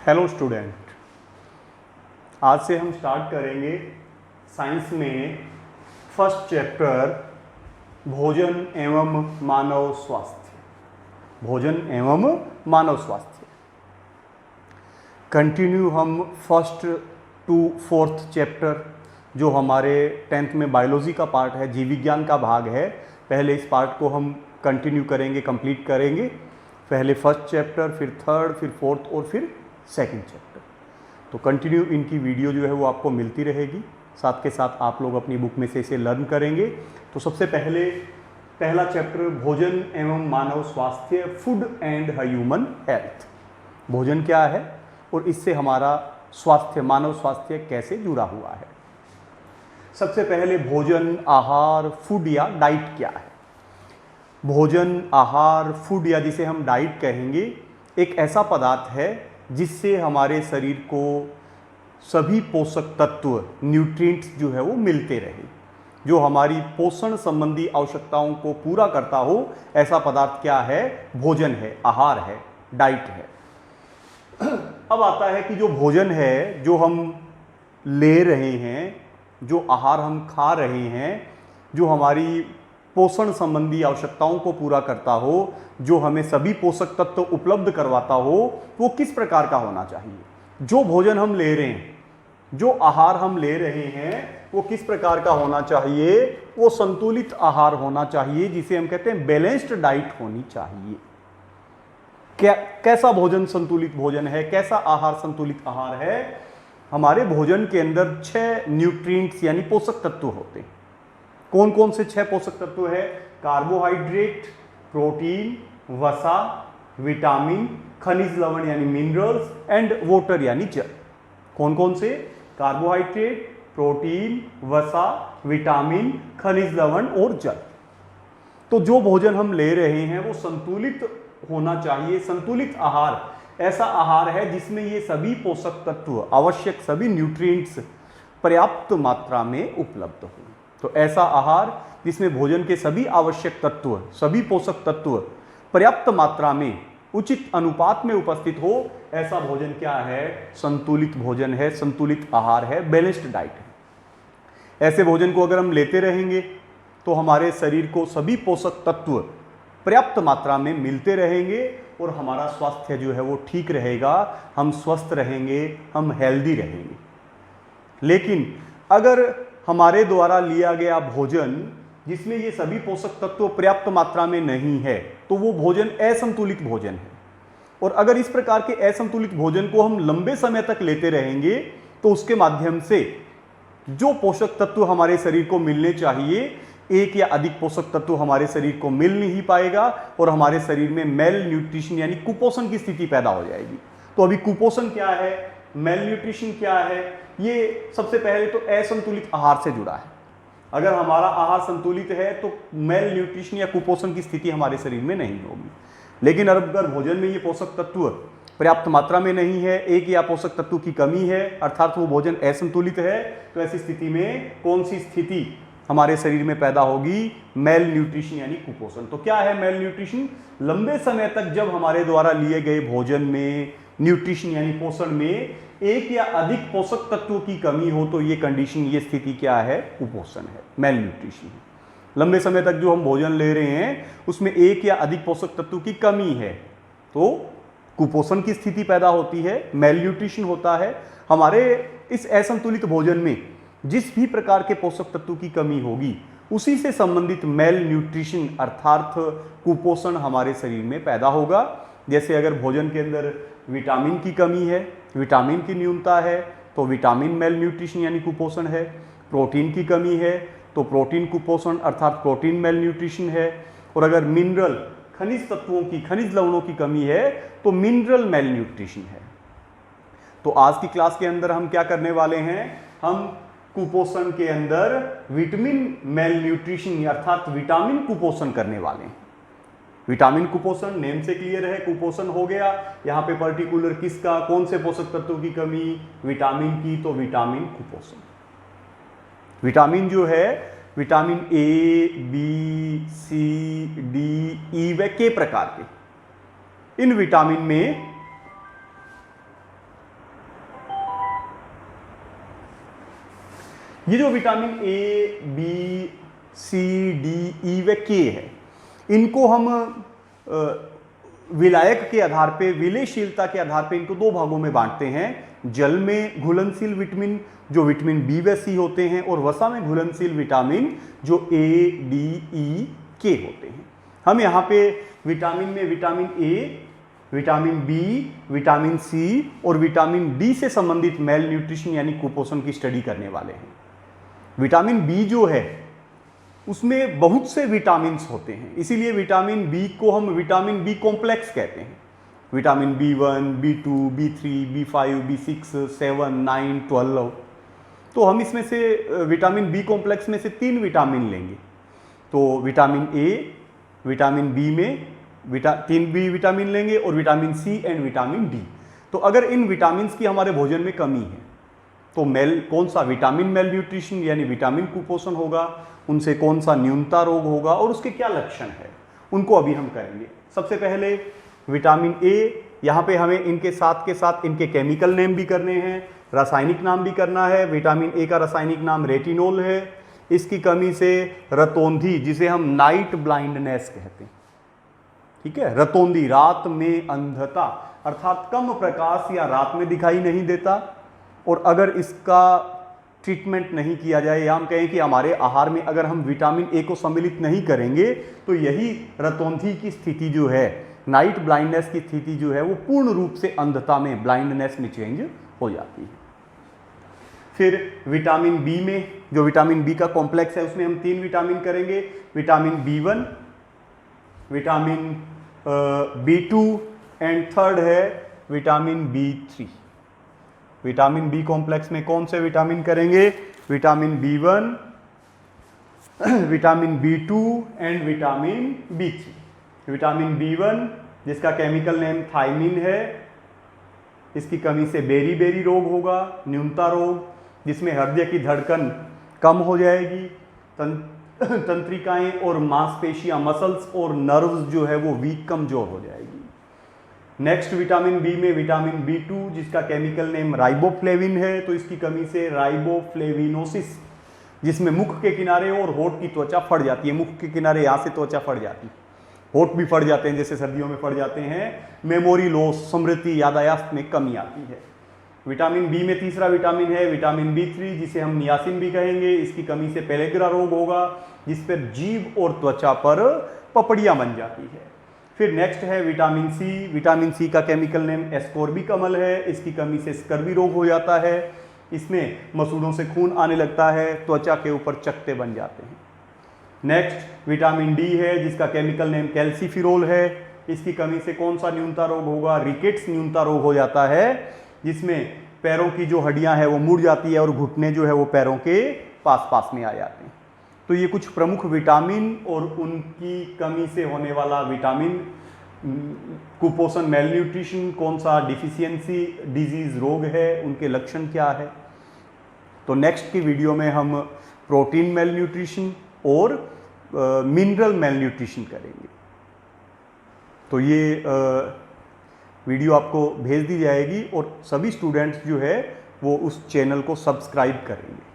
Hello student, आज से हम स्टार्ट करेंगे साइंस में फर्स्ट चैप्टर भोजन एवं मानव स्वास्थ्य। भोजन एवं मानव स्वास्थ्य कंटिन्यू हम फर्स्ट टू फोर्थ चैप्टर जो हमारे 10th में बायोलॉजी का पार्ट है, जीव विज्ञान का भाग है, पहले इस पार्ट को हम कंटिन्यू करेंगे, कंप्लीट करेंगे। पहले फर्स्ट चैप्टर, फिर थर्ड, फिर फोर्थ और फिर सेकंड चैप्टर। तो कंटिन्यू इनकी वीडियो जो है वो आपको मिलती रहेगी, साथ के साथ आप लोग अपनी बुक में से इसे लर्न करेंगे। तो सबसे पहले पहला चैप्टर भोजन एवं मानव स्वास्थ्य, फूड एंड ह्यूमन हेल्थ। भोजन क्या है और इससे हमारा स्वास्थ्य, मानव स्वास्थ्य कैसे जुड़ा हुआ है। सबसे पहले भोजन, आहार, फूड या डाइट क्या है। भोजन, आहार, फूड या जिसे हम डाइट कहेंगे, एक ऐसा पदार्थ है जिससे हमारे शरीर को सभी पोषक तत्व, न्यूट्रिएंट्स जो है वो मिलते रहे, जो हमारी पोषण संबंधी आवश्यकताओं को पूरा करता हो। ऐसा पदार्थ क्या है? भोजन है, आहार है, डाइट है। अब आता है कि जो भोजन है, जो हम ले रहे हैं, जो आहार हम खा रहे हैं, जो हमारी पोषण संबंधी आवश्यकताओं को पूरा करता हो, जो हमें सभी पोषक तत्व उपलब्ध करवाता हो, वो किस प्रकार का होना चाहिए। जो भोजन हम ले रहे हैं, जो आहार हम ले रहे हैं, वो किस प्रकार का होना चाहिए? वो संतुलित आहार होना चाहिए, जिसे हम कहते हैं बैलेंस्ड डाइट होनी चाहिए। कैसा भोजन संतुलित भोजन है, कैसा आहार संतुलित आहार है? हमारे भोजन के अंदर 6 न्यूट्रिएंट्स यानी पोषक तत्व होते हैं। कौन कौन से 6 पोषक तत्व है? कार्बोहाइड्रेट, प्रोटीन, वसा, विटामिन, खनिज लवण यानी मिनरल्स एंड वाटर यानी जल। कौन कौन से? कार्बोहाइड्रेट, प्रोटीन, वसा, विटामिन, खनिज लवण और जल। तो जो भोजन हम ले रहे हैं वो संतुलित होना चाहिए। संतुलित आहार ऐसा आहार है जिसमें ये सभी पोषक तत्व, आवश्यक सभी न्यूट्रिएंट्स पर्याप्त मात्रा में उपलब्ध हो। तो ऐसा आहार जिसमें भोजन के सभी आवश्यक तत्व, सभी पोषक तत्व पर्याप्त मात्रा में, उचित अनुपात में उपस्थित हो, ऐसा भोजन क्या है? संतुलित भोजन है, संतुलित आहार है, बैलेंस्ड डाइट है। ऐसे भोजन को अगर हम लेते रहेंगे तो हमारे शरीर को सभी पोषक तत्व पर्याप्त मात्रा में मिलते रहेंगे और हमारा स्वास्थ्य जो है वो ठीक रहेगा, हम स्वस्थ रहेंगे, हम हेल्दी रहेंगे। लेकिन अगर हमारे द्वारा लिया गया भोजन जिसमें ये सभी पोषक तत्व पर्याप्त मात्रा में नहीं है, तो वो भोजन असंतुलित भोजन है। और अगर इस प्रकार के असंतुलित भोजन को हम लंबे समय तक लेते रहेंगे तो उसके माध्यम से जो पोषक तत्व हमारे शरीर को मिलने चाहिए, एक या अधिक पोषक तत्व हमारे शरीर को मिल नहीं पाएगा और हमारे शरीर में मेल न्यूट्रिशन यानी कुपोषण की स्थिति पैदा हो जाएगी। तो अभी कुपोषण क्या है, मेल न्यूट्रिशन क्या है? ये सबसे पहले तो असंतुलित आहार से जुड़ा है। अगर हमारा आहार संतुलित है तो मेल न्यूट्रिशन या कुपोषण की स्थिति हमारे शरीर में नहीं होगी। लेकिन अगर भोजन में ये पोषक तत्व पर्याप्त मात्रा में नहीं है, एक या पोषक तत्व की कमी है, अर्थात वो भोजन असंतुलित है, तो ऐसी स्थिति में कौन सी स्थिति हमारे शरीर में पैदा होगी? मेल न्यूट्रिशन यानी कुपोषण। तो क्या है मेल न्यूट्रिशन? लंबे समय तक जब हमारे द्वारा लिए गए भोजन में, न्यूट्रिशन यानी पोषण में, एक या अधिक पोषक तत्वों की कमी हो, तो ये कंडीशन, ये स्थिति क्या है? कुपोषण है, मेल न्यूट्रिशन। लंबे समय तक जो हम भोजन ले रहे हैं उसमें एक या अधिक पोषक तत्व की कमी है, तो कुपोषण की स्थिति पैदा होती है, मेल न्यूट्रिशन होता है। हमारे इस असंतुलित भोजन में जिस भी प्रकार के पोषक तत्व की कमी होगी, उसी से संबंधित मेल न्यूट्रिशन अर्थात कुपोषण हमारे शरीर में पैदा होगा। जैसे अगर भोजन के अंदर विटामिन की कमी है, विटामिन की न्यूनता है, तो विटामिन मेल न्यूट्रिशन यानी कुपोषण है। प्रोटीन की कमी है तो प्रोटीन कुपोषण अर्थात प्रोटीन मेल न्यूट्रिशन है। और अगर मिनरल, खनिज तत्वों की, खनिज लवणों की कमी है तो मिनरल मेल न्यूट्रिशन है। तो आज की क्लास के अंदर हम क्या करने वाले हैं? हम कुपोषण के अंदर विटामिन मेल न्यूट्रिशन अर्थात विटामिन कुपोषण करने वाले हैं। विटामिन कुपोषण नेम से क्लियर है, कुपोषण हो गया। यहाँ पे पर्टिकुलर किसका, कौन से पोषक तत्वों की कमी? विटामिन की, तो विटामिन कुपोषण। विटामिन जो है, vitamin A, B, C, D, E व के प्रकार के, इन विटामिन में ये जो vitamin A, B, C, D, E व के है, इनको हम विलायक के आधार पे, विलेयशीलता के आधार पे इनको दो भागों में बांटते हैं। जल में घुलनशील विटामिन जो विटामिन बी व सी होते हैं, और वसा में घुलनशील विटामिन जो ए, डी, ई, के होते हैं। हम यहाँ पे विटामिन में vitamin A, vitamin B, vitamin C और विटामिन डी से संबंधित मेल न्यूट्रिशन यानी कुपोषण की स्टडी करने वाले हैं। विटामिन बी जो है उसमें बहुत से विटामिन्स होते हैं, इसीलिए विटामिन बी को हम विटामिन बी कॉम्प्लेक्स कहते हैं। Vitamin B1, B2, B3, B5, B6, 7, 9, 12। तो हम इसमें से विटामिन बी कॉम्प्लेक्स में से 3 विटामिन लेंगे। तो विटामिन ए, विटामिन बी में 3 बी विटामिन लेंगे और vitamin C and vitamin D. तो अगर इन विटामिन की हमारे भोजन में कमी है तो कौन सा विटामिन मेल न्यूट्रिशन यानी विटामिन कुपोषण होगा, उनसे कौन सा न्यूनता रोग होगा और उसके क्या लक्षण है, उनको अभी हम करेंगे। सबसे पहले विटामिन ए, यहाँ पे हमें इनके साथ के साथ इनके केमिकल नेम भी करने हैं, रासायनिक नाम भी करना है। विटामिन ए का रासायनिक नाम रेटिनोल है। इसकी कमी से रतौंधी, जिसे हम नाइट ब्लाइंडनेस कहते हैं, ठीक है, रतौंधी, रात में अंधता, अर्थात कम प्रकाश या रात में दिखाई नहीं देता। और अगर इसका ट्रीटमेंट नहीं किया जाए, या हम कहें कि हमारे आहार में अगर हम विटामिन ए को सम्मिलित नहीं करेंगे तो यही रतौंधी की स्थिति जो है, नाइट ब्लाइंडनेस की स्थिति जो है, वो पूर्ण रूप से अंधता में, ब्लाइंडनेस में चेंज हो जाती है। फिर विटामिन बी में, जो विटामिन बी का कॉम्प्लेक्स है, उसमें हम 3 विटामिन करेंगे। Vitamin B1, vitamin B2 and third है vitamin B3। Vitamin B complex में कौन से विटामिन करेंगे? Vitamin B1, vitamin B2 and vitamin B3। Vitamin B1 जिसका केमिकल नेम थायमिन है, इसकी कमी से बेरी बेरी रोग होगा, न्यूनता रोग, जिसमें हृदय की धड़कन कम हो जाएगी, तंत्रिकाएं और मांसपेशियां, मसल्स और नर्व्स जो है वो वीक, कमजोर हो जाएगी। नेक्स्ट विटामिन बी में विटामिन B2 जिसका केमिकल नेम राइबोफ्लेविन है, तो इसकी कमी से राइबोफ्लेविनोसिस, जिसमें मुख के किनारे और होठ की त्वचा फट जाती है। मुख के किनारे यहाँ से त्वचा फट जाती है, होठ भी फट जाते हैं जैसे सर्दियों में फट जाते हैं। मेमोरी लॉस, स्मृति, यादायाश्त में कमी आती है। विटामिन बी में तीसरा विटामिन है विटामिन B3 जिसे हम नियासिन भी कहेंगे। इसकी कमी से पेलेग्रा रोग होगा, जिस पर जीभ और त्वचा पर पपड़ियाँ बन जाती है। फिर नेक्स्ट है विटामिन सी। विटामिन सी का केमिकल नेम एस्कोर्बिकमल है। इसकी कमी से स्कर्वी रोग हो जाता है, इसमें मसूड़ों से खून आने लगता है, त्वचा के ऊपर चकत्ते बन जाते हैं। नेक्स्ट विटामिन डी है जिसका केमिकल नेम कैल्सीफिरोल है। इसकी कमी से कौन सा न्यूनता रोग होगा? रिकेट्स न्यूनता रोग हो जाता है, जिसमें पैरों की जो हड्डियां हैं वो मुड़ जाती है और घुटने जो है वो पैरों के पास पास में आ जाते हैं। तो ये कुछ प्रमुख विटामिन और उनकी कमी से होने वाला विटामिन कुपोषण, मेल न्यूट्रिशन, कौन सा डिफिशियंसी डिजीज रोग है, उनके लक्षण क्या है। तो नेक्स्ट की वीडियो में हम प्रोटीन मेल न्यूट्रिशन और मिनरल मेल न्यूट्रिशन करेंगे। तो ये वीडियो आपको भेज दी जाएगी और सभी स्टूडेंट्स जो है वो उस चैनल को सब्सक्राइब करेंगे।